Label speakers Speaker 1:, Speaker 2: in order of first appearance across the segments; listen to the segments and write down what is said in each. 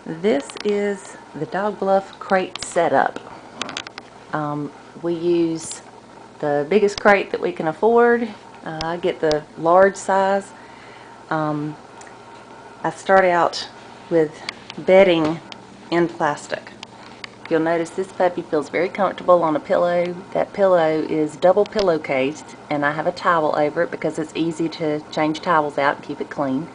Speaker 1: This is the Dog Bluff crate setup. We use the biggest crate that we can afford. I get the large size. I start out with bedding in plastic. You'll notice this puppy feels very comfortable on a pillow. That pillow is double pillowcased, and I have a towel over it because it's easy to change towels out and keep it clean.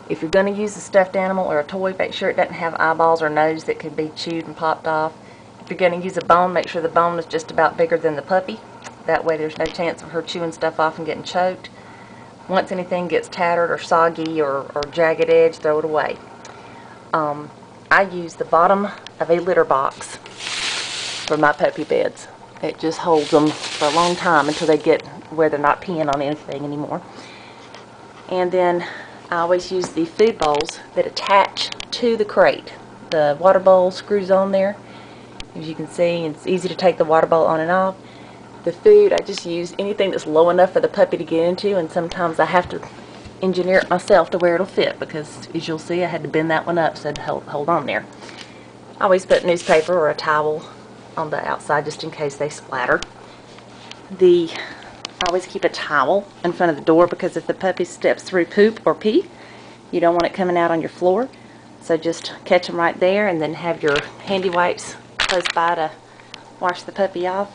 Speaker 1: If you're going to use a stuffed animal or a toy, make sure it doesn't have eyeballs or nose that can be chewed and popped off. If you're going to use a bone, make sure the bone is just about bigger than the puppy. That way there's no chance of her chewing stuff off and getting choked. Once anything gets tattered or soggy or jagged edge, throw it away. I use the bottom of a litter box for my puppy beds. It just holds them for a long time until they get where they're not peeing on anything anymore. And then I always use the food bowls that attach to the crate. The water bowl screws on there. As you can see, it's easy to take the water bowl on and off. The food, I just use anything that's low enough for the puppy to get into, and sometimes I have to engineer it myself to where it'll fit, because as you'll see, I had to bend that one up so it'd hold on there. I always put newspaper or a towel on the outside just in case they splatter. I always keep a towel in front of the door, because if the puppy steps through poop or pee, you don't want it coming out on your floor. So just catch them right there, and then have your handy wipes close by to wash the puppy off.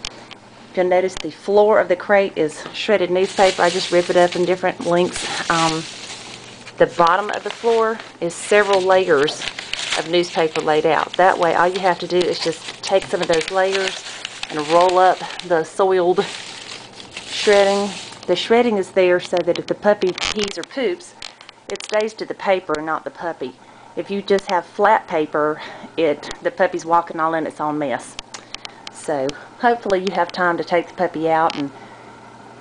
Speaker 1: You'll notice the floor of the crate is shredded newspaper. I just rip it up in different lengths. The bottom of the floor is several layers of newspaper laid out. That way all you have to do is just take some of those layers and roll up the soiled shredding. The shredding is there so that if the puppy pees or poops, it stays to the paper and not the puppy. If you just have flat paper, the puppy's walking all in its own mess. So hopefully you have time to take the puppy out, and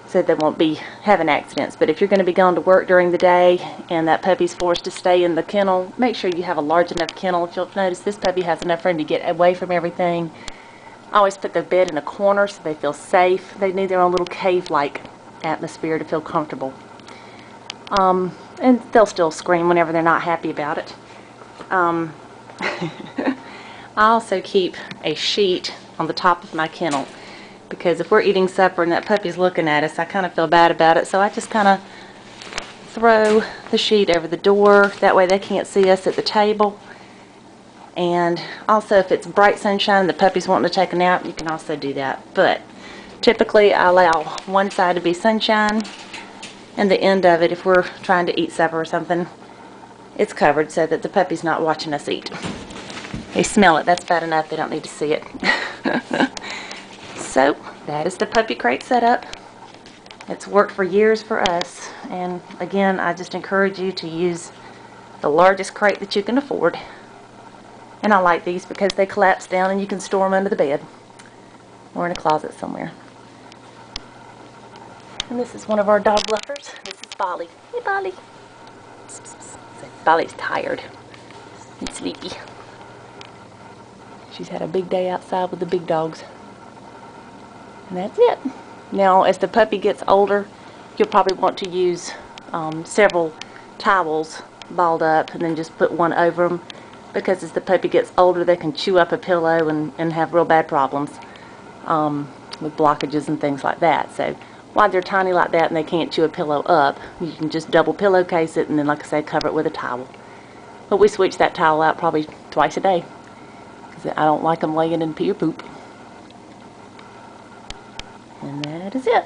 Speaker 1: so they won't be having accidents. But if you're going to be going to work during the day and that puppy's forced to stay in the kennel, make sure you have a large enough kennel. If you'll notice, this puppy has enough room to get away from everything. I always put their bed in a corner so they feel safe. They need their own little cave-like atmosphere to feel comfortable. And they'll still scream whenever they're not happy about it. I also keep a sheet on the top of my kennel, because if we're eating supper and that puppy's looking at us, I kind of feel bad about it. So I just kind of throw the sheet over the door. That way they can't see us at the table. And also, if it's bright sunshine and the puppy's wanting to take a nap, you can also do that. But typically I allow one side to be sunshine, and the end of it, if we're trying to eat supper or something, it's covered so that the puppy's not watching us eat. They smell it. That's bad enough. They don't need to see it. So that is the puppy crate setup. It's worked for years for us. And again, I just encourage you to use the largest crate that you can afford. And I like these because they collapse down and you can store them under the bed or in a closet somewhere. And this is one of our dog bluffers. This is Bolly. Hey, Bolly. Bolly's tired and sleepy. She's had a big day outside with the big dogs. And that's it. Now, as the puppy gets older, you'll probably want to use several towels balled up and then just put one over them, because as the puppy gets older, they can chew up a pillow and have real bad problems with blockages and things like that. So while they're tiny like that and they can't chew a pillow up, you can just double pillowcase it and then, like I say, cover it with a towel. But we switch that towel out probably twice a day, because I don't like them laying in pee or poop. And that is it.